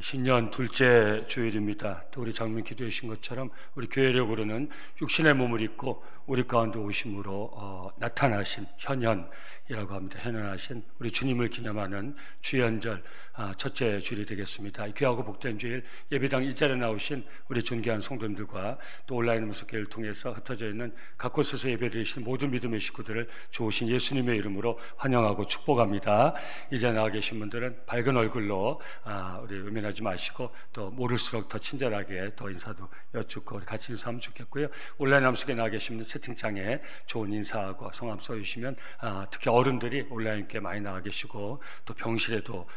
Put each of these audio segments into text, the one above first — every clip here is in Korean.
신년 둘째 주일입니다. 또 우리 장로님 기도해 주신 것처럼 우리 교회력으로는 육신의 몸을 입고 우리 가운데 오심으로 나타나신 현현이라고 합니다. 현현하신 우리 주님을 기념하는 주연절 첫째 주일이 되겠습니다. 귀하고 복된 주일 예배당 일자리에 나오신 우리 존귀한 성도님들과 또 온라인 음성교회를 통해서 흩어져 있는 각 곳에서 예배드리신 모든 믿음의 식구들을 좋으신 예수님의 이름으로 환영하고 축복합니다. 이제 나와 계신 분들은 밝은 얼굴로 우리 외면하지 마시고 또 모를수록 더 친절하게 더 인사도 여쭙고 같이 인사하면 좋겠고요. 온라인 함석에 나와 계신 분들 채팅창에 좋은 인사하고 성함 써주시면 특히 어른들이 온라인께 많이 나와 계시고 또 병실에도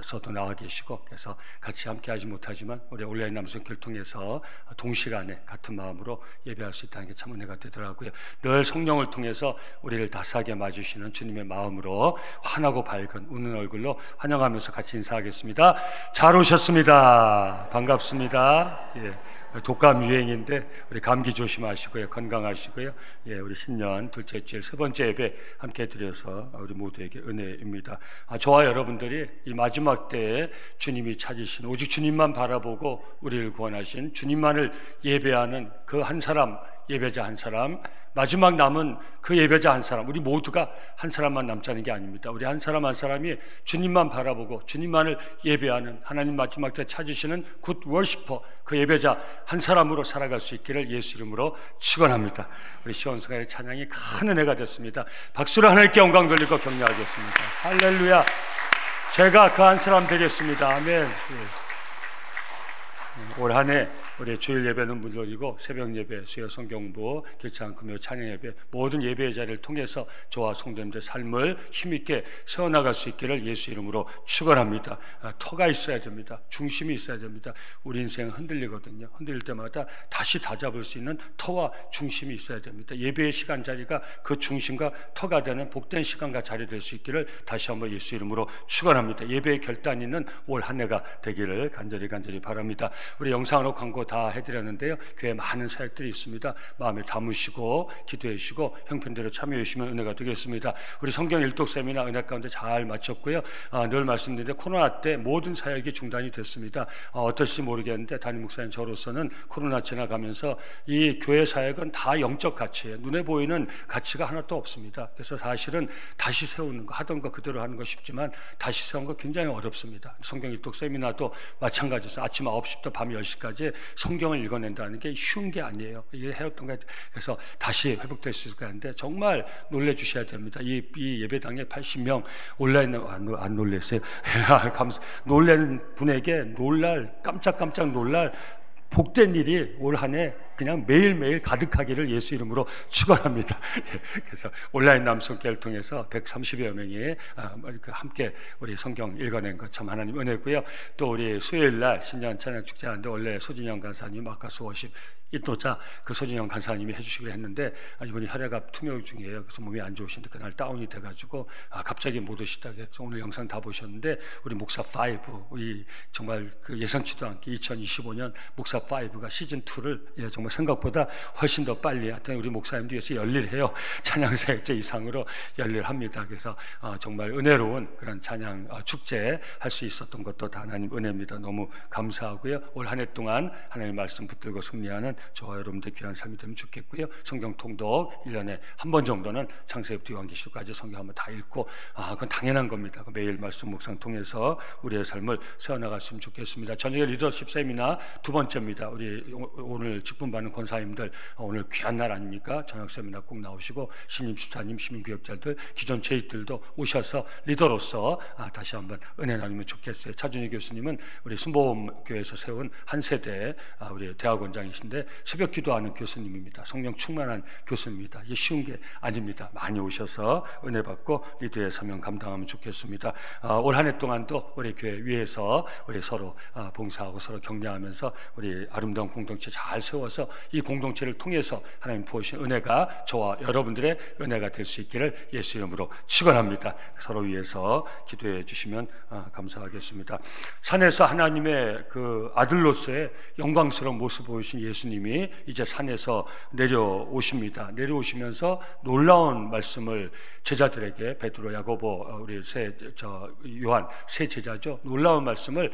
서도 나와 계시고 그래서 같이 함께하지 못하지만 우리 온라인 함석교를 통해서 동시간에 같은 마음으로 예배할 수 있다는 게 참 은혜가 되더라고요. 늘 성령을 통해서 우리를 따스하게 맞으시는 주님의 마음으로 환하고 밝은 웃는 얼굴로 환영하면서 같이 인사하겠습니다. 잘 오셨습니다. 반갑습니다. 독감 유행인데 우리 감기 조심하시고요. 건강하시고요. 우리 신년 둘째 주일 세 번째 예배 함께 드려서 우리 모두에게 은혜입니다. 저와 여러분들이 이 마지막 때에 주님이 찾으신 오직 주님만 바라보고 우리를 구원하신 주님만을 예배하는 그 한 사람, 예배자 한 사람, 마지막 남은 그 예배자 한 사람, 우리 모두가 한 사람만 남자는 게 아닙니다. 우리 한 사람 한 사람이 주님만 바라보고 주님만을 예배하는 하나님 마지막 때 찾으시는 굿 워시퍼, 그 예배자 한 사람으로 살아갈 수 있기를 예수 이름으로 축원합니다. 우리 시원성의 찬양이 큰 은혜가 됐습니다. 박수로 하나님께 영광 돌리고 격려하겠습니다. 할렐루야. 제가 그 한 사람 되겠습니다. 아멘. 올 한 해 우리 주일 예배는 물론이고 새벽 예배, 수요 성경부, 길창 금요 찬양 예배 모든 예배의 자리를 통해서 저와 성도님들의 삶을 힘있게 세워나갈 수 있기를 예수 이름으로 축원합니다. 터가 있어야 됩니다. 중심이 있어야 됩니다. 우리 인생 흔들리거든요. 흔들릴 때마다 다시 다잡을 수 있는 터와 중심이 있어야 됩니다. 예배의 시간 자리가 그 중심과 터가 되는 복된 시간과 자리 될 수 있기를 다시 한번 예수 이름으로 축원합니다. 예배의 결단이 있는 올 한 해가 되기를 간절히 바랍니다. 우리 영상으로 광고 다 해드렸는데요. 교회에 많은 사역들이 있습니다. 마음에 담으시고 기도해 주시고 형편대로 참여해 주시면 은혜가 되겠습니다. 우리 성경 일독 세미나 은혜 가운데 잘 마쳤고요. 늘 말씀드리는데 코로나 때 모든 사역이 중단이 됐습니다. 어떨지 모르겠는데 담임 목사님 저로서는 코로나 지나가면서 이 교회 사역은 다 영적 가치예요. 눈에 보이는 가치가 하나도 없습니다. 그래서 사실은 다시 세우는 거, 하던 거 그대로 하는 거 쉽지만 다시 세우는 거 굉장히 어렵습니다. 성경 일독 세미나도 마찬가지죠. 아침 9시부터 밤 10시까지 성경을 읽어낸다는 게 쉬운 게 아니에요. 이게 해왔던 거. 그래서 다시 회복될 수 있을 것 같은데 정말 놀래주셔야 됩니다. 이 예배당에 80명 온라인 안 놀랬어요. 놀라는 분에게 깜짝 놀랄 복된 일이 올 한 해 그냥 매일매일 가득하기를 예수 이름으로 축원합니다. 그래서 온라인 남성교회를 통해서 130여 명이 함께 우리 성경 읽어낸 것 참 하나님 은혜고요. 또 우리 수요일 날 신년 찬양 축제 하는데 원래 소진영 간사님 아까서 워십 이또자 그 소진영 간사님이 해주시기로 했는데 이분이 혈액압 투명 중이에요. 그래서 몸이 안 좋으신데 그날 다운이 돼가지고 갑자기 못 오시다 그래서 오늘 영상 다 보셨는데 우리 목사 5 우리 정말 그 예상치도 않게 2025년 목사 5가 시즌 2를 정말 생각보다 훨씬 더 빨리 하여튼 우리 목사님도 위해서 열일해요. 찬양 사역제 이상으로 열일합니다. 그래서 정말 은혜로운 그런 찬양 축제 할 수 있었던 것도 다 하나님 은혜입니다. 너무 감사하고요. 올 한 해 동안 하나님 말씀 붙들고 승리하는 저와 여러분들 귀한 삶이 되면 좋겠고요. 성경 통독 1년에 한 번 정도는 창세기부터 요한계시록까지 성경 한번 다 읽고 그건 당연한 겁니다. 매일 말씀 묵상 통해서 우리의 삶을 세워나갔으면 좋겠습니다. 저녁에 리더십 세미나 두 번째입니다. 우리 오늘 직분받는 권사님들 오늘 귀한 날 아닙니까? 저녁 세미나 꼭 나오시고 신임 집사님, 시민교역자들, 기존 제이들도 오셔서 리더로서 다시 한번 은혜 나누면 좋겠어요. 차준희 교수님은 우리 순복음교회에서 세운 한 세대 우리 대학원장이신데 새벽 기도하는 교수님입니다. 성령 충만한 교수입니다. 이게 쉬운 게 아닙니다. 많이 오셔서 은혜 받고 리더의 사명 감당하면 좋겠습니다. 올 한 해 동안도 우리 교회 위에서 우리 서로 봉사하고 서로 격려하면서 우리 아름다운 공동체 잘 세워서 받으면서 이 공동체를 통해서 하나님 부으신 은혜가 저와 여러분들의 은혜가 될 수 있기를 예수 이름으로 축원합니다. 서로 위해서 기도해 주시면 감사하겠습니다. 산에서 하나님의 그 아들로서의 영광스러운 모습 보이신 예수님이 이제 산에서 내려오십니다. 내려오시면서 놀라운 말씀을 제자들에게, 베드로, 야고보, 우리 요한 세 제자죠. 놀라운 말씀을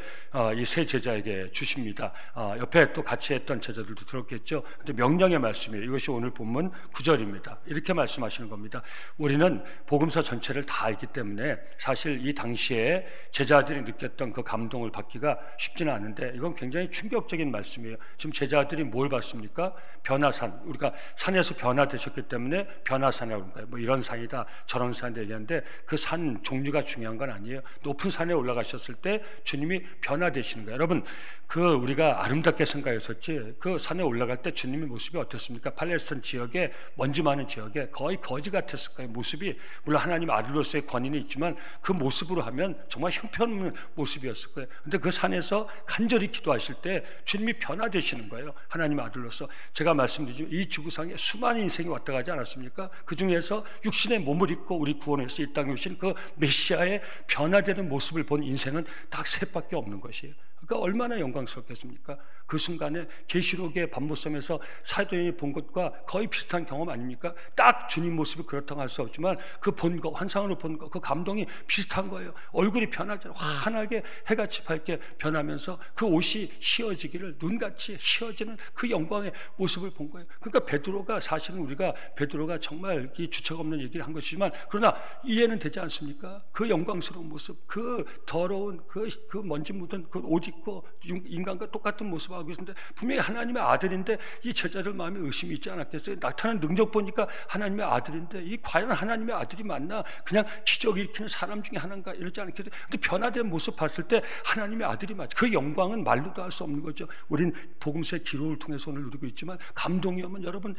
이 세 제자에게 주십니다. 옆에 또 같이 했던 제자들도 들었겠죠. 근데 명령의 말씀이에요. 이것이 오늘 본문 9절입니다. 이렇게 말씀하시는 겁니다. 우리는 복음서 전체를 다 알기 때문에 사실 이 당시에 제자들이 느꼈던 그 감동을 받기가 쉽지는 않은데 이건 굉장히 충격적인 말씀이에요. 지금 제자들이 뭘 봤습니까? 변화산, 우리가 산에서 변화되셨기 때문에 변화산이라고 합니다. 뭐 이런 산이다 저런 산이다 얘기하는데 그 산 종류가 중요한 건 아니에요. 높은 산에 올라가셨을 때 주님이 변화되시는 거예요. 여러분, 그 우리가 아름답게 생각했었지 그 산에 올라갈 때 주님의 모습이 어땠습니까? 팔레스타인 지역에, 먼지 많은 지역에 거의 거지 같았을 거예요. 모습이. 물론 하나님 아들로서의 권위는 있지만 그 모습으로 하면 정말 형편없는 모습이었을 거예요. 근데 그 산에서 간절히 기도하실 때 주님이 변화되시는 거예요. 하나님 아들로서. 제가 말씀드리지만 이 지구상에 수많은 인생이 왔다 가지 않았습니까? 그 중에서 육신의 몸을 입고 우리 구원해서 이 땅에 오신 그 메시아의 변화되는 모습을 본 인생은 딱 셋밖에 없는 것이에요. 그러니까 얼마나 영광스럽겠습니까? 그 순간에 계시록의 반복섬에서 사도행이 본 것과 거의 비슷한 경험 아닙니까? 딱 주님 모습이 그렇다고 할 수 없지만 그 본 거, 환상으로 본 거, 그 감동이 비슷한 거예요. 얼굴이 변하잖아요. 환하게 해같이 밝게 변하면서 그 옷이 휘어지기를, 눈같이 휘어지는 그 영광의 모습을 본 거예요. 그러니까 베드로가, 사실은 우리가 베드로가 정말 이 주책 없는 얘기를 한 것이지만 그러나 이해는 되지 않습니까? 그 영광스러운 모습, 그 더러운 그 먼지 묻은 그 옷 입고 인간과 똑같은 모습을 하고 있는데 분명히 하나님의 아들인데 이 제자들 마음에 의심이 있지 않았겠어요? 나타난 능력 보니까 하나님의 아들인데 이 과연 하나님의 아들이 맞나? 그냥 기적 일으키는 사람 중에 하나인가? 이러지 않겠어요? 근데 변화된 모습 봤을 때 하나님의 아들이 맞죠. 그 영광은 말로도 할 수 없는 거죠. 우린 복음서의 기록을 통해서 오늘 누리고 있지만 감동이 오면 여러분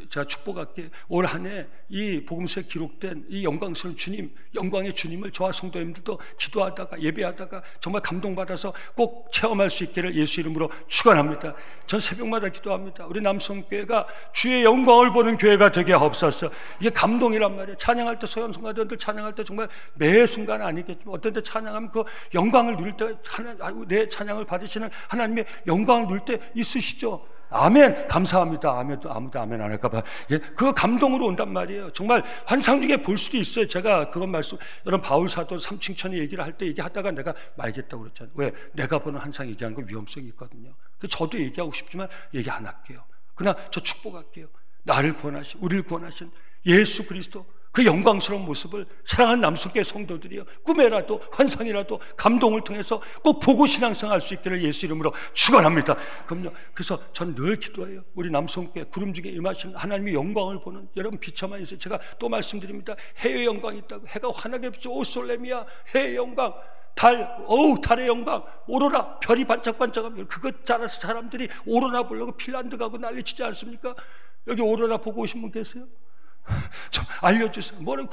제가 축복할게. 올 한 해 이 복음서에 기록된 이 영광스러운 주님, 영광의 주님을 저와 성도님들도 기도하다가 예배하다가 정말 감동받아서 꼭 체험할 수 있기를 예수 이름으로 축원합니다. 전 새벽마다 기도합니다. 우리 남성교회가 주의 영광을 보는 교회가 되게 하옵소서. 이게 감동이란 말이에요. 찬양할 때 소형 성가대원들 찬양할 때 정말 매 순간 아니겠지만 어떤 때 찬양하면 그 영광을 누릴 때 내 찬양을 받으시는 하나님의 영광을 누릴 때 있으시죠. 아멘. 감사합니다. 아무도 아멘 안 할까봐. 예? 그 감동으로 온단 말이에요. 정말 환상 중에 볼 수도 있어요. 제가 그건 여러분 바울 사도 삼층천의 얘기를 할 때 얘기하다가 내가 말겠다고 그랬잖아요. 왜? 내가 보는 환상 얘기하는 건 위험성이 있거든요. 저도 얘기하고 싶지만 얘기 안 할게요. 그러나 저 축복할게요. 나를 구원하신, 우리를 구원하신 예수 그리스도 그 영광스러운 모습을 사랑하는 남성교회 성도들이요, 꿈에라도 환상이라도 감동을 통해서 꼭 보고 신앙생활 할 수 있기를 예수 이름으로 축원합니다. 그럼요. 그래서 전 늘 기도해요. 우리 남성교회 구름 중에 임하신 하나님의 영광을 보는 여러분 비춰만 있어요. 제가 또 말씀드립니다. 해의 영광이 있다고. 해가 환하게 비쳐. 오 솔레미아 해의 영광. 달의 영광, 오로라, 별이 반짝반짝하면 그것 따라서 사람들이 오로라 보려고 핀란드 가고 난리치지 않습니까? 여기 오로라 보고 오신 분 계세요? 좀 알려주세요. 뭐래?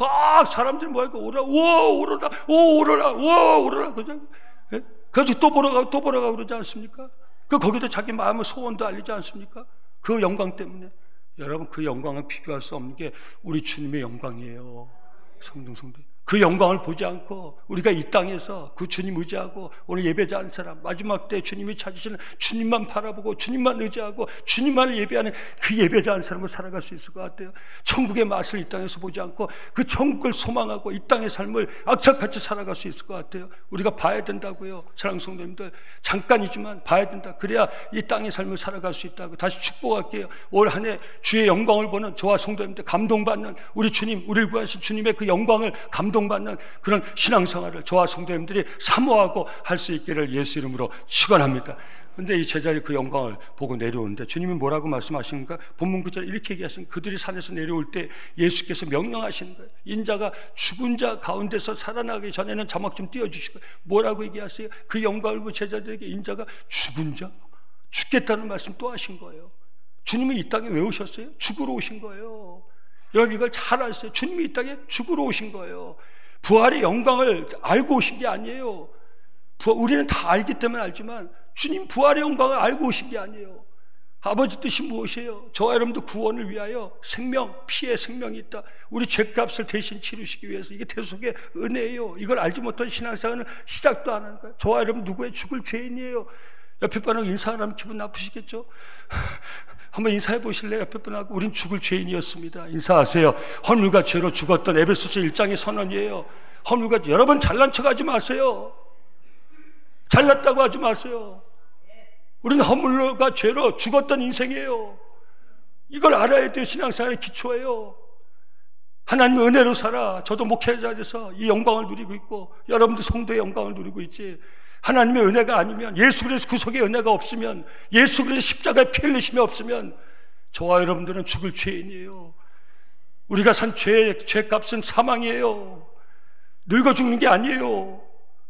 사람들이 뭐랄까? 오로라, 우와, 오로라, 오, 오로라, 우와, 오로라. 그래서 또 보러 가고 그러지 않습니까? 거기도 자기 마음의 소원도 알리지 않습니까? 그 영광 때문에. 여러분, 그 영광은 비교할 수 없는 게 우리 주님의 영광이에요. 성도. 그 영광을 보지 않고 우리가 이 땅에서 그 주님 의지하고 오늘 예배자한 사람 마지막 때 주님이 찾으시는 주님만 바라보고 주님만 의지하고 주님만을 예배하는 그 예배자한 사람을 살아갈 수 있을 것 같아요. 천국의 맛을 이 땅에서 보지 않고 그 천국을 소망하고 이 땅의 삶을 악착같이 살아갈 수 있을 것 같아요. 우리가 봐야 된다고요. 사랑하는 성도님들, 잠깐이지만 봐야 된다. 그래야 이 땅의 삶을 살아갈 수 있다고 다시 축복할게요. 올 한 해 주의 영광을 보는 저와 성도님들 감동받는 우리 주님, 우리를 구하신 주님의 그 영광을 감동받는 그런 신앙생활을 저와 성도님들이 사모하고 할 수 있기를 예수 이름으로 축원합니다. 그런데 이 제자들이 그 영광을 보고 내려오는데 주님이 뭐라고 말씀하시는가? 본문 9절에 이렇게 얘기하시는, 그들이 산에서 내려올 때 예수께서 명령하시는 거예요. 인자가 죽은 자 가운데서 살아나기 전에는 자막 좀 띄워주시고 뭐라고 얘기하세요? 그 영광을 본 제자들에게 인자가 죽은 자, 죽겠다는 말씀 또 하신 거예요. 주님이 이 땅에 왜 오셨어요? 죽으러 오신 거예요. 여러분 이걸 잘 아세요. 주님이 이 땅에 죽으러 오신 거예요. 부활의 영광을 알고 오신 게 아니에요. 우리는 다 알기 때문에 알지만 주님 부활의 영광을 알고 오신 게 아니에요. 아버지 뜻이 무엇이에요? 저와 여러분도 구원을 위하여 생명, 피의 생명이 있다. 우리 죄값을 대신 치르시기 위해서. 이게 대속의 은혜예요. 이걸 알지 못한 신앙생활은 시작도 안 하는 거예요. 저와 여러분 누구의 죽을 죄인이에요. 옆에 분하고 인사하면 기분 나쁘시겠죠? 한번 인사해 보실래요? 옆에 분하고. 우린 죽을 죄인이었습니다. 인사하세요. 허물과 죄로 죽었던 에베소서 1장의 선언이에요. 허물과, 여러분 잘난 척하지 마세요. 잘났다고 하지 마세요. 우리는 허물과 죄로 죽었던 인생이에요. 이걸 알아야 돼요. 신앙생활의 기초예요. 하나님의 은혜로 살아. 저도 목회자 돼서 이 영광을 누리고 있고, 여러분도 성도의 영광을 누리고 있지. 하나님의 은혜가 아니면, 예수 그리스도 구속의 은혜가 없으면, 예수 그리스도 십자가의 피 흘리심이 없으면 저와 여러분들은 죽을 죄인이에요. 우리가 산 죄값은 사망이에요. 늙어 죽는 게 아니에요.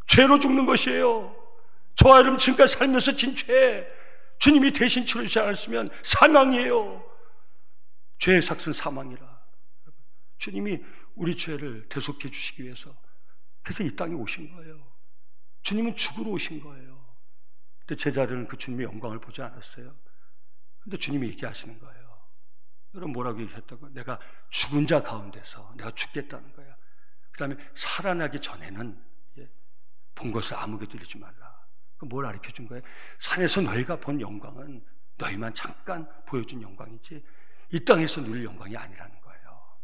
죄로 죽는 것이에요. 저와 여러분 지금까지 살면서 진 죄, 주님이 대신 치러주지 않았으면 사망이에요. 죄의 삭은 사망이라. 주님이 우리 죄를 대속해 주시기 위해서, 그래서 이 땅에 오신 거예요. 주님은 죽으러 오신 거예요. 근데 제자들은 그 주님의 영광을 보지 않았어요. 근데 주님이 얘기하시는 거예요. 여러분 뭐라고 얘기했다고? 내가 죽은 자 가운데서 내가 죽겠다는 거야. 그 다음에 살아나기 전에는 본 것을 아무게 들리지 말라. 뭘 가르쳐 준 거예요? 산에서 너희가 본 영광은 너희만 잠깐 보여준 영광이지 이 땅에서 누릴 영광이 아니라는 거예요.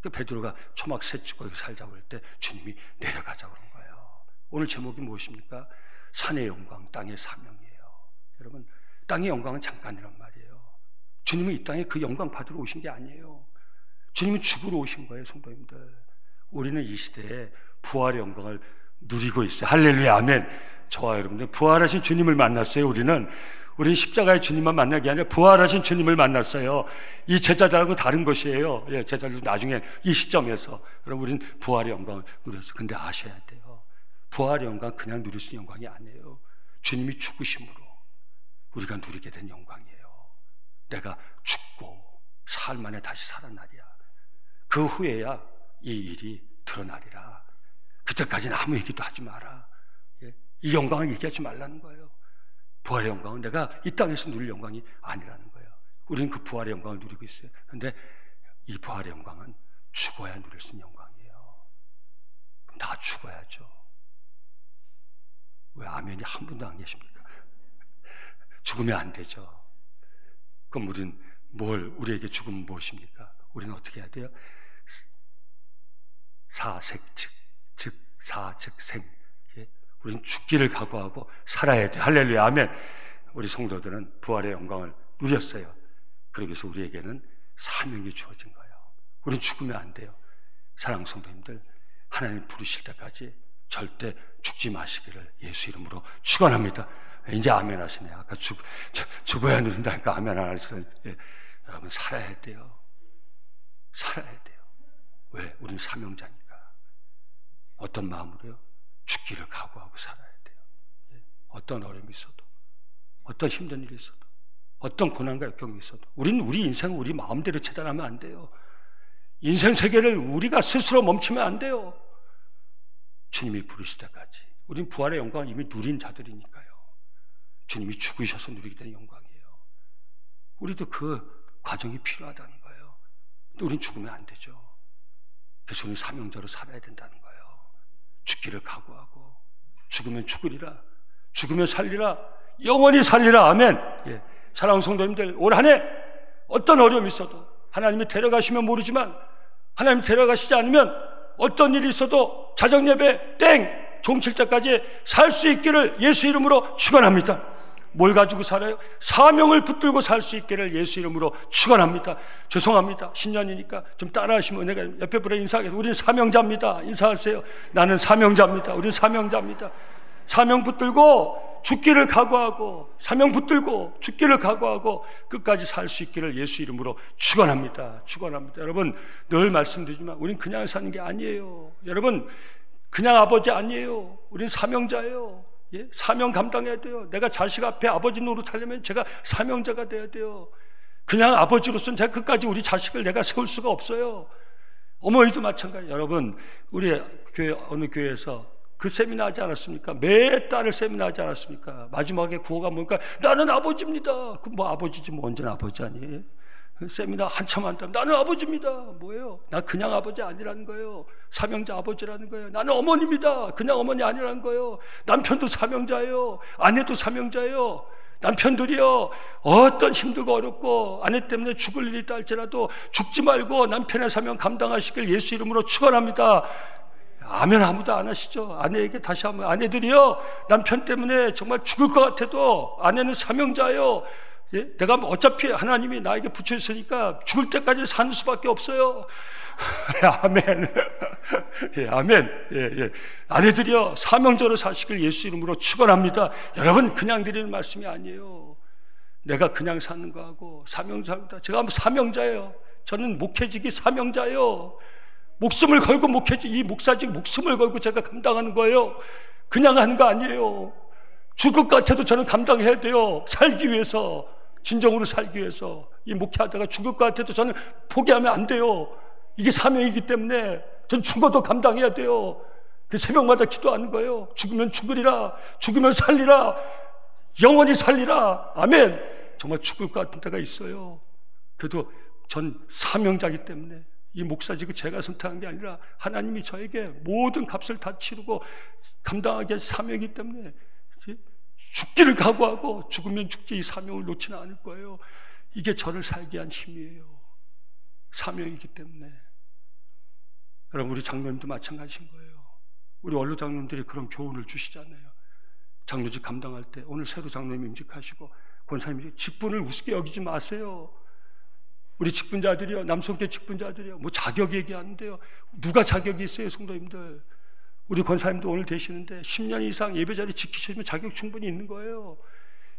그 베드로가 초막 새치고 살자고 할 때 주님이 내려가자고 그런 거예요. 오늘 제목이 무엇입니까? 산의 영광, 땅의 사명이에요. 여러분, 땅의 영광은 잠깐이란 말이에요. 주님은 이 땅에 그 영광 받으러 오신 게 아니에요. 주님은 죽으러 오신 거예요, 성도님들. 우리는 이 시대에 부활의 영광을 누리고 있어요. 할렐루야, 아멘. 저와 여러분들 부활하신 주님을 만났어요. 우리는 십자가의 주님만 만난 게 아니라 부활하신 주님을 만났어요. 이 제자들하고 다른 것이에요. 제자들도 나중에 이 시점에서 여러분 우리는 부활의 영광을 누렸어요. 근데 아셔야 돼요. 부활의 영광 그냥 누릴 수 있는 영광이 아니에요. 주님이 죽으심으로 우리가 누리게 된 영광이에요. 내가 죽고 사흘 만에 다시 살아나리야. 그 후에야 이 일이 드러나리라. 그때까지는 아무 얘기도 하지 마라. 이 영광을 얘기하지 말라는 거예요. 부활의 영광은 내가 이 땅에서 누릴 영광이 아니라는 거예요. 우리는 그 부활의 영광을 누리고 있어요. 그런데 이 부활의 영광은 죽어야 누릴 수 있는 영광이에요. 그럼 다 죽어야죠. 왜 아멘이 한 분도 안 계십니까? 죽으면 안 되죠. 그럼 우리에게 죽으면 무엇입니까? 우리는 어떻게 해야 돼요? 사즉생. 우리는 죽기를 각오하고 살아야 돼. 할렐루야, 아멘. 우리 성도들은 부활의 영광을 누렸어요. 그러기 위해서 우리에게는 사명이 주어진 거예요. 우리는 죽으면 안 돼요. 사랑하는 성도님들, 하나님 부르실 때까지 절대 죽지 마시기를 예수 이름으로 축원합니다. 이제 아멘 하시네요. 아까 죽어야 누린다니까 아멘 안 하시더니, 여러분 살아야 돼요. 살아야 돼요. 왜? 우리는 사명자니까. 어떤 마음으로요? 죽기를 각오하고 살아야 돼요. 어떤 어려움이 있어도, 어떤 힘든 일이 있어도, 어떤 고난과 역경이 있어도 우리는 우리 인생을 우리 마음대로 재단하면 안 돼요. 인생 세계를 우리가 스스로 멈추면 안 돼요. 주님이 부르실 때까지. 우리는 부활의 영광을 이미 누린 자들이니까요. 주님이 죽으셔서 누리게 된 영광이에요. 우리도 그 과정이 필요하다는 거예요. 근데 우리는 죽으면 안 되죠. 그래서 우리는 사명자로 살아야 된다는 거예요. 죽기를 각오하고, 죽으면 죽으리라, 죽으면 살리라, 영원히 살리라. 아멘. 사랑하는 성도님들, 올 한 해 어떤 어려움이 있어도, 하나님이 데려가시면 모르지만 하나님이 데려가시지 않으면 어떤 일이 있어도 자정예배 종칠 때까지 살 수 있기를 예수 이름으로 축원합니다. 뭘 가지고 살아요? 사명을 붙들고 살 수 있기를 예수 이름으로 축원합니다. 죄송합니다. 신년이니까 좀 따라하시면 은혜가. 옆에 분에 인사하겠습니다. 우리는 사명자입니다. 인사하세요. 나는 사명자입니다. 우리는 사명자입니다. 사명 붙들고 죽기를 각오하고, 사명 붙들고 죽기를 각오하고 끝까지 살 수 있기를 예수 이름으로 축원합니다. 축원합니다. 여러분 늘 말씀드리지만 우리는 그냥 사는 게 아니에요. 여러분 그냥 아버지 아니에요. 우리는 사명자예요. 사명 감당해야 돼요. 내가 자식 앞에 아버지 노릇하려면 제가 사명자가 돼야 돼요. 그냥 아버지로서는 제가 끝까지 우리 자식을 내가 세울 수가 없어요. 어머니도 마찬가지예요. 여러분 우리 교회, 어느 교회에서 그 세미나 하지 않았습니까? 매 달을 세미나 하지 않았습니까? 마지막에 구호가 뭔가 나는 아버지입니다. 그 뭐 아버지지 뭐 언제나 아버지 아니에요? 세미나 한참 한다면 나는 아버지입니다. 뭐예요? 나 그냥 아버지 아니라는 거예요. 사명자 아버지라는 거예요. 나는 어머니입니다. 그냥 어머니 아니라는 거예요. 남편도 사명자예요. 아내도 사명자예요. 남편들이요, 어떤 힘들고 어렵고 아내 때문에 죽을 일이 있다 할지라도 죽지 말고 남편의 사명 감당하시길 예수 이름으로 축원합니다. 아멘. 아무도 안 하시죠? 아내에게 다시 한번, 아내들이요, 남편 때문에 정말 죽을 것 같아도 아내는 사명자예요. 예? 내가 어차피 하나님이 나에게 붙여있으니까 죽을 때까지 사는 수밖에 없어요. 아멘. 예, 아멘. 예, 예. 아내들이요, 사명자로 사시길 예수 이름으로 축원합니다. 여러분, 그냥 드리는 말씀이 아니에요. 내가 그냥 사는 거하고 사명자입니다. 제가 사명자예요. 저는 목회직이 사명자예요. 목숨을 걸고 이 목사직 목숨을 걸고 제가 감당하는 거예요. 그냥 하는 거 아니에요. 죽을 것 같아도 저는 감당해야 돼요. 살기 위해서, 진정으로 살기 위해서. 이 목회하다가 죽을 것 같아도 저는 포기하면 안 돼요. 이게 사명이기 때문에 전 죽어도 감당해야 돼요. 그 새벽마다 기도하는 거예요. 죽으면 죽으리라, 죽으면 살리라, 영원히 살리라. 아멘. 정말 죽을 것 같은 때가 있어요. 그래도 전 사명자이기 때문에, 이 목사직을 제가 선택한 게 아니라 하나님이 저에게 모든 값을 다 치르고 감당하게 한 사명이기 때문에 죽기를 각오하고 죽으면 죽지 이 사명을 놓지는 않을 거예요. 이게 저를 살게 한 힘이에요. 사명이기 때문에. 여러분, 우리 장로님도 마찬가지인 거예요. 우리 원로 장로님들이 그런 교훈을 주시잖아요. 장로직 감당할 때 오늘 새로 장로님 임직하시고 권사님이 직분을 우습게 여기지 마세요. 우리 직분자들이요, 남성계 직분자들이요, 뭐 자격 얘기하는데요, 누가 자격이 있어요? 성도님들, 우리 권사님도 오늘 되시는데 10년 이상 예배자리 지키시면 자격 충분히 있는 거예요.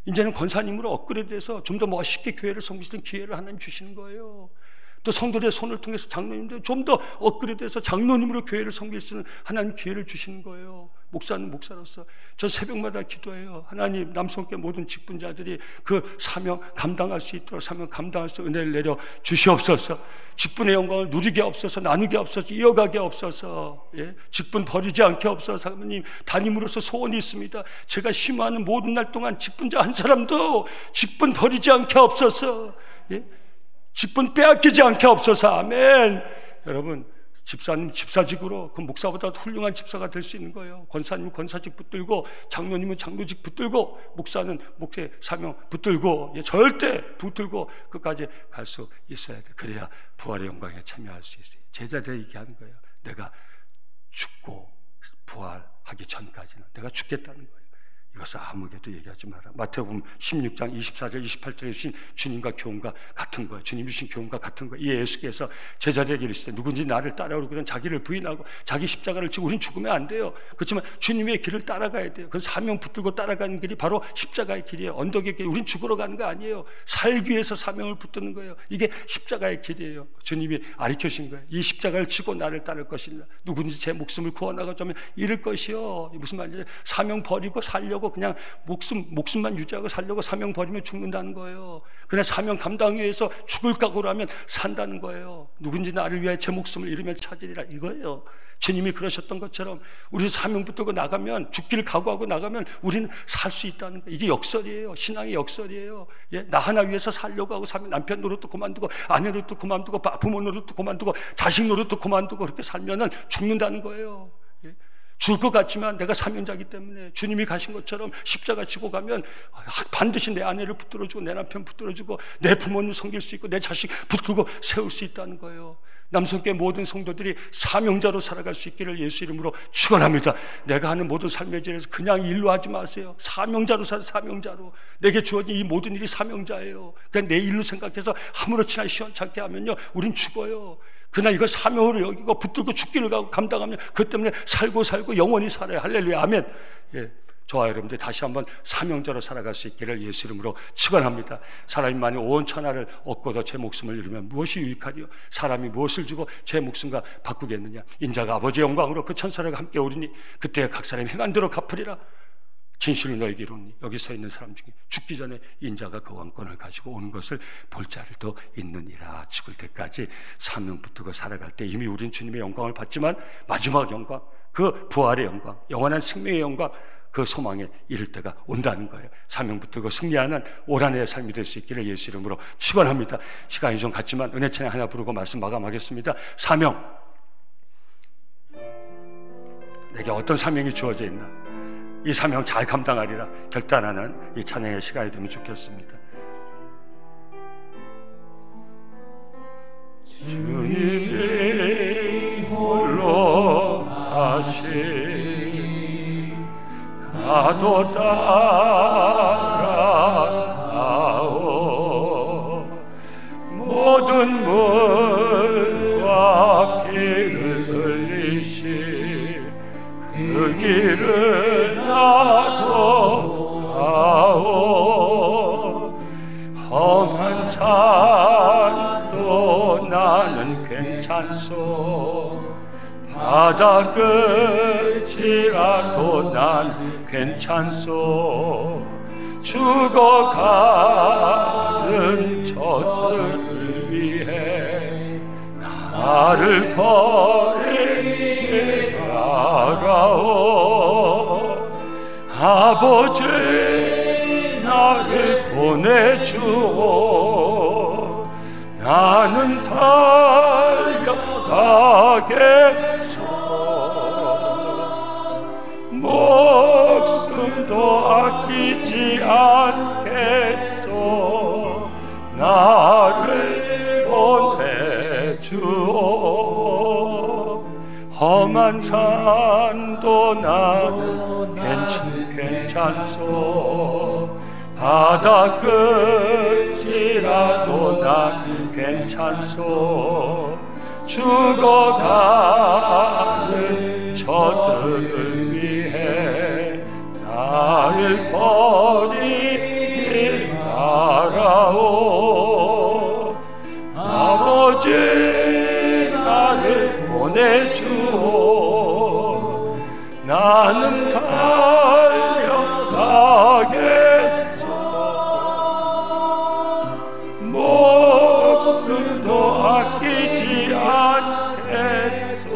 이제는 권사님으로 업그레이드해서 좀 더 멋있게 교회를 섬기시는 기회를 하나님 주시는 거예요. 또 성도들의 손을 통해서 장로님들 좀 더 업그레이드해서 장로님으로 교회를 섬길 수 있는 하나님 기회를 주시는 거예요. 목사는 목사로서 저 새벽마다 기도해요. 하나님, 남성계 모든 직분자들이 그 사명 감당할 수 있도록, 사명 감당할 수 있도록 은혜를 내려 주시옵소서. 직분의 영광을 누리게 없어서, 나누게 없어서, 이어가게 없어서, 예? 직분 버리지 않게 없어서. 하나님, 담임으로서 소원이 있습니다. 제가 심화하는 모든 날 동안 직분자 한 사람도 직분 버리지 않게 없어서, 예? 직분 빼앗기지 않게 없어서. 아멘. 여러분, 집사님 집사직으로 그 목사보다 훌륭한 집사가 될 수 있는 거예요. 권사님은 권사직 붙들고, 장로님은 장로직 붙들고, 목사는 목회 사명 붙들고, 예, 절대 붙들고 끝까지 갈 수 있어야 돼. 그래야 부활의 영광에 참여할 수 있어요. 제자들 얘기하는 거예요. 내가 죽고 부활하기 전까지는 내가 죽겠다는 거예요. 이것을 아무에게도 얘기하지 마라. 마태복음 16장 24절 28절에 주신 주님과 교훈과 같은 거예요. 주님 주신 교훈과 같은 거예요. 이 예수께서 제자들에게 이르시되 누군지 나를 따라오려거든 자기를 부인하고 자기 십자가를 지고, 우린 죽으면 안 돼요. 그렇지만 주님의 길을 따라가야 돼요. 그 사명 붙들고 따라가는 길이 바로 십자가의 길이에요. 언덕의 길. 우린 죽으러 가는 거 아니에요. 살기 위해서 사명을 붙드는 거예요. 이게 십자가의 길이에요. 주님이 가르쳐주신 거예요. 이 십자가를 지고 나를 따를 것이라. 누군지 제 목숨을 구원하고자면 잃을 것이요. 무슨 말인지, 사명 버리고 살려고 그냥 목숨만 유지하고 살려고 사명 버리면 죽는다는 거예요. 그냥 사명 감당 위해서 죽을 각오로 하면 산다는 거예요. 누군지 나를 위하여 제 목숨을 잃으면 찾으리라, 이거예요. 주님이 그러셨던 것처럼 우리 사명 붙들고 나가면, 죽기를 각오하고 나가면 우리는 살 수 있다는 거예요. 이게 역설이에요. 신앙의 역설이에요. 예? 나 하나 위해서 살려고 하고 살면 남편 노릇도 그만두고, 아내 노릇도 그만두고, 부모 노릇도 그만두고, 자식 노릇도 그만두고 그렇게 살면은 죽는다는 거예요. 예? 죽을 것 같지만 내가 사명자이기 때문에 주님이 가신 것처럼 십자가 지고 가면 반드시 내 아내를 붙들어주고, 내 남편 붙들어주고, 내 부모님 섬길 수 있고, 내 자식 붙들고 세울 수 있다는 거예요. 남성계 모든 성도들이 사명자로 살아갈 수 있기를 예수 이름으로 축원합니다. 내가 하는 모든 삶의 질에서 그냥 일로 하지 마세요. 사명자로 살아. 사명자로. 내게 주어진 이 모든 일이 사명자예요. 그냥 내 일로 생각해서 아무렇지나 시원찮게 하면요, 우린 죽어요. 그러나 이걸 사명으로 여기고 붙들고 죽기를 가고 감당하면 그 때문에 살고 영원히 살아요. 할렐루야. 아멘. 예. 저와 여러분들 다시 한번 사명자로 살아갈 수 있기를 예수 이름으로 축원합니다. 사람이 만약 온 천하를 얻고도 제 목숨을 잃으면 무엇이 유익하리요? 사람이 무엇을 주고 제 목숨과 바꾸겠느냐? 인자가 아버지의 영광으로 그 천사들과 함께 오리니 그때 각 사람이 행한 대로 갚으리라. 진실을 너에게 이루니, 여기 서 있는 사람 중에 죽기 전에 인자가 그 왕권을 가지고 오는 것을 볼 자들도 있느니라. 죽을 때까지 사명 붙들고 살아갈 때 이미 우린 주님의 영광을 받지만 마지막 영광, 그 부활의 영광, 영원한 생명의 영광, 그 소망에 이를 때가 온다는 거예요. 사명 붙들고 승리하는 올 한 해의 삶이 될 수 있기를 예수 이름으로 축원합니다. 시간이 좀 갔지만 은혜 찬양 하나 부르고 말씀 마감하겠습니다. 사명, 내게 어떤 사명이 주어져 있나, 이 사명 잘 감당하리라 결단하는 이 찬양의 시간이 되면 좋겠습니다. 주님이 홀로 하시 나도 따라가오 모든 물과 피를 흘리시 그 길을 나도 가오 험한 산도 나는 괜찮소 바다 끝이라도 난 괜찮소 죽어가는 저들을 위해 나를 버리게 나가오 아버지 나를 보내주오 나는 달려가겠소 목숨도 아끼지 않겠소 나를 보내주오 험한 산도 나는 괜찮소 바다 끝이라도 난 괜찮소 죽어가는 저들을 위해 나를 버리게 나가오 아버지 나를 보내주오 나는 달려가겠소 목숨도 아끼지 않겠소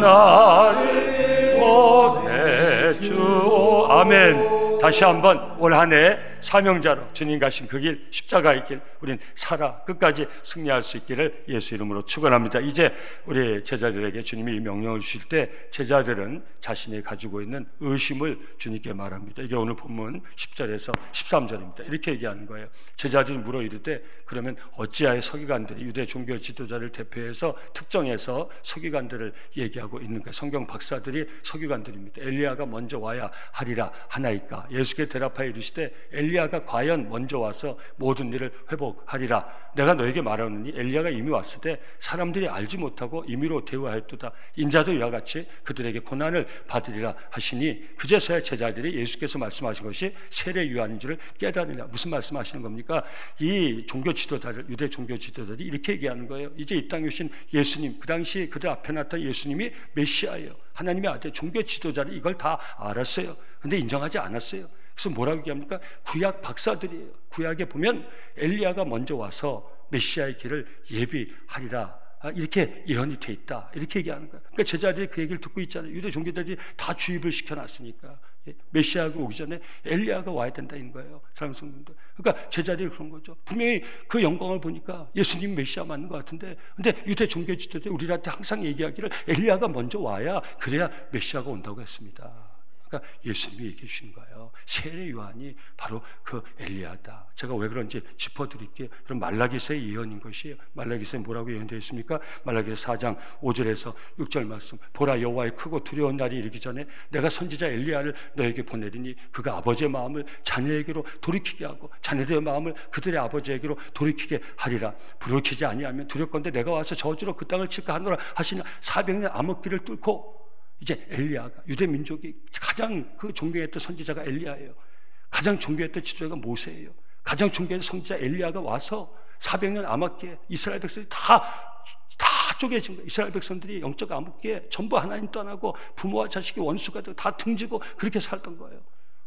나를 보내주오 아멘. 다시 한번 올 한 해 사명자로 주님 가신 그 길 십자가의 길 우린 살아 끝까지 승리할 수 있기를 예수 이름으로 축원합니다. 이제 우리 제자들에게 주님이 이 명령을 주실 때 제자들은 자신이 가지고 있는 의심을 주님께 말합니다. 이게 오늘 본문 10절에서 13절입니다. 이렇게 얘기하는 거예요. 제자들이 물어 이르되 그러면 어찌하여 서기관들이 유대 종교 지도자를 대표해서 특정해서 서기관들을 얘기하고 있는 거예요. 성경 박사들이 서기관들입니다. 엘리야가 먼저 와야 하리라 하나이까 예수께 대답하여 이르시되 엘리야가 과연 먼저 와서 모든 일을 회복하리라. 내가 너에게 말하노니 엘리야가 이미 왔을 때 사람들이 알지 못하고 임의로 대우하였도다. 인자도 이와 같이 그들에게 고난을 받으리라 하시니 그제서야 제자들이 예수께서 말씀하신 것이 세례 요한인 줄을 깨달으리라. 무슨 말씀하시는 겁니까? 이 종교 지도자들 유대 종교 지도자들이 이렇게 얘기하는 거예요. 이제 이 땅에 오신 예수님, 그 당시 그들 앞에 나타난 예수님이 메시아예요. 하나님의 아들. 종교 지도자들이 이걸 다 알았어요. 근데 인정하지 않았어요. 그래서 뭐라고 얘기합니까? 구약 박사들이에요. 구약에 보면 엘리야가 먼저 와서 메시아의 길을 예비하리라. 이렇게 예언이 돼 있다. 이렇게 얘기하는 거예요. 그러니까 제자들이 그 얘기를 듣고 있잖아요. 유대 종교들이 다 주입을 시켜놨으니까. 메시아가 오기 전에 엘리야가 와야 된다는 거예요. 사랑하는 성도들. 그러니까 제자들이 그런 거죠. 분명히 그 영광을 보니까 예수님 메시아 맞는 것 같은데, 근데 유대 종교 지도자들이 우리한테 항상 얘기하기를 엘리야가 먼저 와야 그래야 메시아가 온다고 했습니다. 그러니까 예수님이 얘기해 주신 거예요. 세례 요한이 바로 그 엘리야다. 제가 왜 그런지 짚어드릴게요. 그럼 말라기서의 예언인 것이에요. 말라기서에 뭐라고 예언되어 있습니까? 말라기서 4장 5절에서 6절 말씀. 보라 여호와의 크고 두려운 날이 이르기 전에 내가 선지자 엘리야를 너에게 보내리니 그가 아버지의 마음을 자녀에게로 돌이키게 하고 자녀들의 마음을 그들의 아버지에게로 돌이키게 하리라. 돌이키지 아니하면 두렵건대 내가 와서 저주로 그 땅을 칠까 하노라 하시니 400년 암흑기를 뚫고 이제 엘리야가 유대 민족이 가장 그 존경했던 선지자가 엘리야예요. 가장 존경했던 지도자가 모세예요. 가장 존경했던 선지자 엘리야가 와서 400년 암흑기에 이스라엘 백성들이 다 쪼개진 거예요. 이스라엘 백성들이 영적 암흑기에 전부 하나님 떠나고 부모와 자식이 원수가 되고 다 등지고 그렇게 살던 거예요.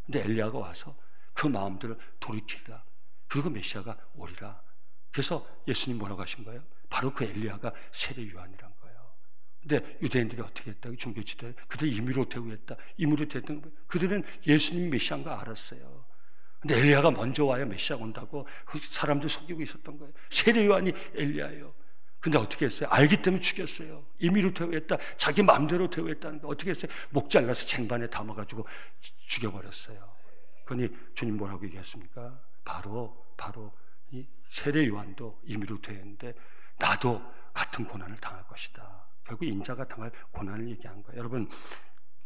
근데 엘리야가 와서 그 마음들을 돌이키리라. 그리고 메시아가 오리라. 그래서 예수님 뭐라고 하신 거예요? 바로 그 엘리야가 세례 요한이란 거예요. 근데 유대인들이 어떻게 했다? 종교 지도에 그들이 임의로 대우했다. 임의로 대우했던 거예요. 그들은 예수님이 메시아인 거 알았어요. 근데 엘리야가 먼저 와야 메시아가 온다고 사람들 속이고 있었던 거예요. 세례 요한이 엘리야예요. 근데 어떻게 했어요? 알기 때문에 죽였어요. 임의로 대우했다. 자기 마음대로 대우했다는 거 어떻게 했어요? 목 잘라서 쟁반에 담아가지고 죽여버렸어요. 그러니 주님 뭐라고 얘기했습니까? 바로 이 세례 요한도 임의로 대우했는데 나도 같은 고난을 당할 것이다. 결국 인자가 당할 고난을 얘기한 거예요. 여러분,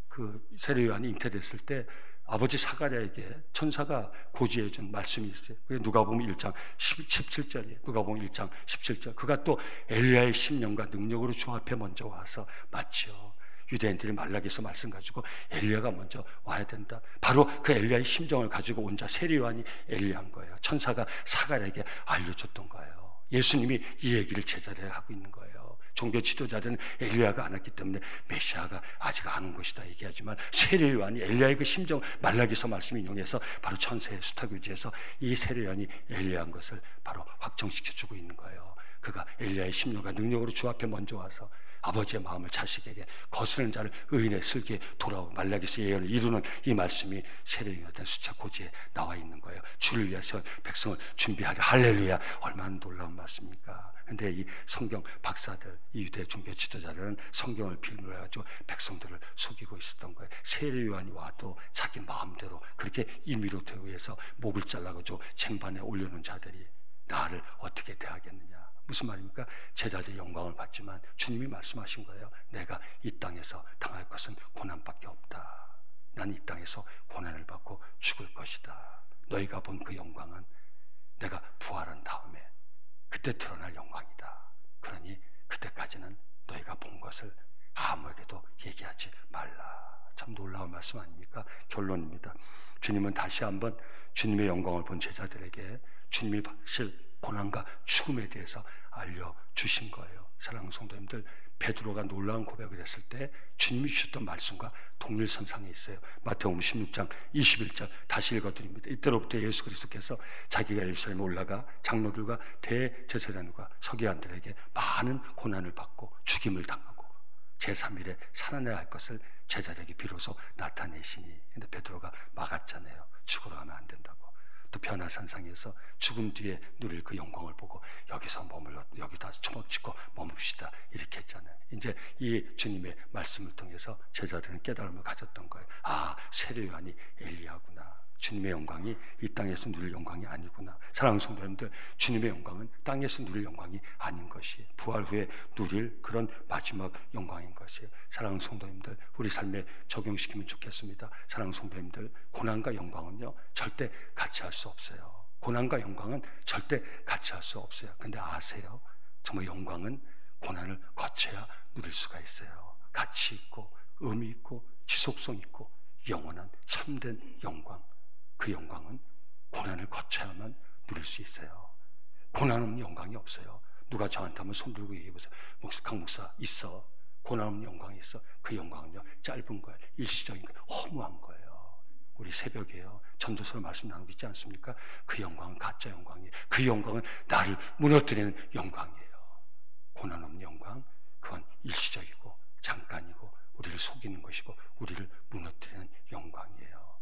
그 세례 요한이 잉태됐을 때 아버지 사가랴에게 천사가 고지해 준 말씀이 있어요. 그게 누가복음 1장 17절이에요. 누가복음 1장 17절. 그가 또 엘리야의 심령과 능력으로 주 앞에 먼저 와서 마치요. 유대인들이 말라기서 말씀 가지고 엘리야가 먼저 와야 된다. 바로 그 엘리야의 심정을 가지고 온 자 세례 요한이 엘리야인 거예요. 천사가 사가랴에게 알려줬던 거예요. 예수님이 이 얘기를 제자들에게 하고 있는 거예요. 종교 지도자들은 엘리야가 안 왔기 때문에 메시아가 아직 안 온 것이다 얘기하지만 세례 요한이 엘리야의 그 심정 말라기서 말씀 인용해서 바로 천사의 수탁유지에서 이 세례 요한이 엘리야인 것을 바로 확정시켜주고 있는 거예요. 그가 엘리야의 심령과 능력으로 주 앞에 먼저 와서 아버지의 마음을 자식에게 거스르는 자를 의인의 슬기에 돌아오고 말라기서 예언을 이루는 이 말씀이 세례요한의 수차 고지에 나와 있는 거예요. 주를 위해서 백성을 준비하려. 할렐루야. 얼마나 놀라운 말씀입니까? 근데 이 성경 박사들, 이 유대 종교 지도자들은 성경을 빌미로 해가지고 백성들을 속이고 있었던 거예요. 세례 요한이 와도 자기 마음대로 그렇게 임의로 대우해서 목을 잘라가지고 쟁반에 올려놓은 자들이 나를 어떻게 대하겠느냐. 무슨 말입니까? 제자들의 영광을 받지만 주님이 말씀하신 거예요. 내가 이 땅에서 당할 것은 고난밖에 없다. 난 이 땅에서 고난을 받고 죽을 것이다. 너희가 본 그 영광은 내가 부활한 다음에 그때 드러날 영광이다. 그러니 그때까지는 너희가 본 것을 아무에게도 얘기하지 말라. 참 놀라운 말씀 아닙니까? 결론입니다. 주님은 다시 한번 주님의 영광을 본 제자들에게 주님이 받으실 고난과 죽음에 대해서 알려주신 거예요. 사랑하는 성도님들, 베드로가 놀라운 고백을 했을 때 주님이 주셨던 말씀과 동일선상에 있어요. 마태복음 16장 21절 다시 읽어드립니다. 이때로부터 예수 그리스도께서 자기가 예루살렘에 올라가 장로들과 대제사장들과 서기관들에게 많은 고난을 받고 죽임을 당하고 제3일에 살아내야 할 것을 제자들에게 비로소 나타내시니. 근데 베드로가 막았잖아요. 죽으러 가면 안 된다고. 또 변화산상에서 죽음 뒤에 누릴 그 영광을 보고 여기서 머물러 여기다 초막짓고 머뭅시다 이렇게 했잖아요. 이제 이 주님의 말씀을 통해서 제자들은 깨달음을 가졌던 거예요. 아, 세례 요한이 엘리야구나. 주님의 영광이 이 땅에서 누릴 영광이 아니구나. 사랑하는 성도님들, 주님의 영광은 땅에서 누릴 영광이 아닌 것이 부활 후에 누릴 그런 마지막 영광인 것이에요. 사랑하는 성도님들, 우리 삶에 적용시키면 좋겠습니다. 사랑하는 성도님들, 고난과 영광은요 절대 같이 할 수 없어요. 고난과 영광은 절대 같이 할 수 없어요. 근데 아세요? 정말 영광은 고난을 거쳐야 누릴 수가 있어요. 가치 있고 의미 있고 지속성 있고 영원한 참된 영광. 그 영광은 고난을 거쳐야만 누릴 수 있어요. 고난 없는 영광이 없어요. 누가 저한테 한번 손 들고 얘기해보세요. 강 목사 있어. 고난 없는 영광이 있어. 그 영광은요 짧은 거예요. 일시적인 거예요. 허무한 거예요. 우리 새벽에요 전도서로 말씀 나누고 있지 않습니까? 그 영광은 가짜 영광이에요. 그 영광은 나를 무너뜨리는 영광이에요. 고난 없는 영광, 그건 일시적이고 잠깐이고 우리를 속이는 것이고 우리를 무너뜨리는 영광이에요.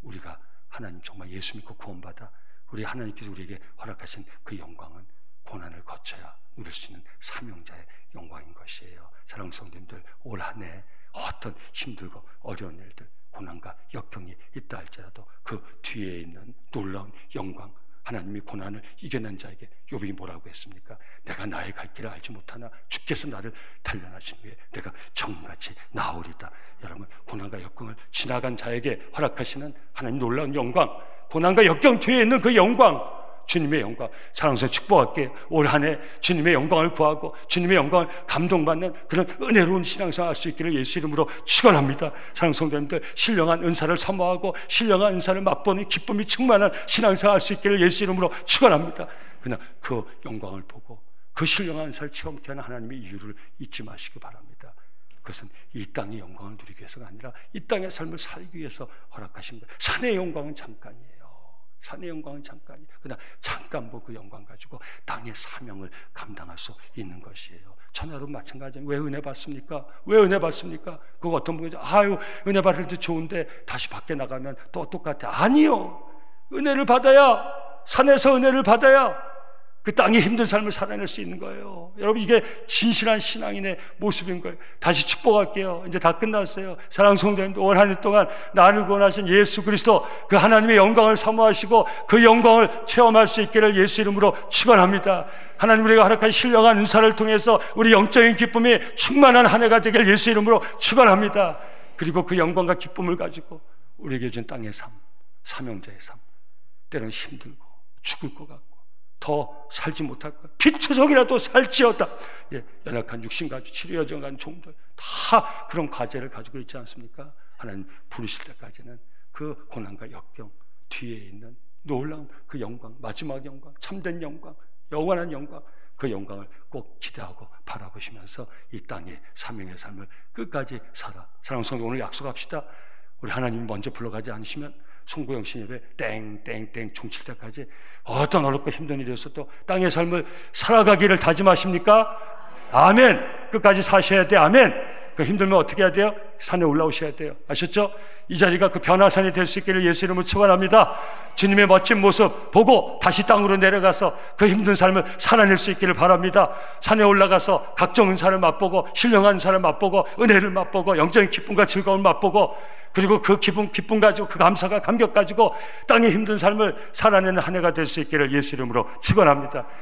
우리가 하나님 정말 예수 믿고 구원받아 우리 하나님께서 우리에게 허락하신 그 영광은 고난을 거쳐야 누릴 수 있는 사명자의 영광인 것이에요. 사랑하는 성도님들, 올 한 해 어떤 힘들고 어려운 일들, 고난과 역경이 있다 할지라도 그 뒤에 있는 놀라운 영광, 하나님이 고난을 이겨낸 자에게 욥이 뭐라고 했습니까? 내가 나의 갈 길을 알지 못하나 주께서 나를 단련하신 후에 내가 정같이 나오리다. 여러분, 고난과 역경을 지나간 자에게 허락하시는 하나님 놀라운 영광, 고난과 역경 뒤에 있는 그 영광, 주님의 영광, 사랑해서 축복할게요. 올 한 해 주님의 영광을 구하고 주님의 영광을 감동받는 그런 은혜로운 신앙생활 할 수 있기를 예수 이름으로 축원합니다. 사랑하는 성도님들, 신령한 은사를 사모하고 신령한 은사를 맛보는 기쁨이 충만한 신앙생활 할 수 있기를 예수 이름으로 축원합니다. 그냥 그 영광을 보고 그 신령한 은사를 체험케 하는 하나님의 이유를 잊지 마시기 바랍니다. 그것은 이 땅의 영광을 누리기 위해서가 아니라 이 땅의 삶을 살기 위해서 허락하신 거예요. 산의 영광은 잠깐이에요. 산의 영광은 잠깐이. 그러나 잠깐 그 영광 가지고 땅의 사명을 감당할 수 있는 것이에요. 천하도 마찬가지예요. 왜 은혜 받습니까? 왜 은혜 받습니까? 그거 어떤 분이 아유 은혜 받을 때 좋은데 다시 밖에 나가면 또 똑같아. 아니요. 은혜를 받아야, 산에서 은혜를 받아야 그 땅의 힘든 삶을 살아낼 수 있는 거예요. 여러분, 이게 진실한 신앙인의 모습인 거예요. 다시 축복할게요. 이제 다 끝났어요. 사랑하는 성도님들, 올 한 해 동안 나를 구원하신 예수 그리스도, 그 하나님의 영광을 사모하시고 그 영광을 체험할 수 있기를 예수 이름으로 축원합니다. 하나님 우리가 허락한 신령한 은사를 통해서 우리 영적인 기쁨이 충만한 한 해가 되기를 예수 이름으로 축원합니다. 그리고 그 영광과 기쁨을 가지고 우리에게 준 땅의 삶, 사명자의 삶, 때로는 힘들고 죽을 것 같고 더 살지 못할 거야. 피투성이라도 살지어다. 예, 연약한 육신 가지고 치료 여정 간 종들 다 그런 과제를 가지고 있지 않습니까? 하나님 부르실 때까지는 그 고난과 역경 뒤에 있는 놀라운 그 영광, 마지막 영광, 참된 영광, 영원한 영광, 그 영광을 꼭 기대하고 바라보시면서 이 땅의 사명의 삶을 끝까지 살아. 사랑하는 성도, 오늘 약속합시다. 우리 하나님이 먼저 불러가지 않으시면 송구영 신예배 땡땡땡 종칠 때까지 어떤 어렵고 힘든 일이었어도 땅의 삶을 살아가기를 다짐하십니까? 아멘. 끝까지 사셔야 돼. 아멘. 그 힘들면 어떻게 해야 돼요? 산에 올라오셔야 돼요. 아셨죠? 이 자리가 그 변화산이 될 수 있기를 예수 이름으로 축원합니다. 주님의 멋진 모습 보고 다시 땅으로 내려가서 그 힘든 삶을 살아낼 수 있기를 바랍니다. 산에 올라가서 각종 은사를 맛보고 신령한 은사를 맛보고 은혜를 맛보고 영적인 기쁨과 즐거움을 맛보고 그리고 그 기쁨 가지고 그 감사가 감격 가지고 땅의 힘든 삶을 살아내는 한 해가 될 수 있기를 예수 이름으로 축원합니다.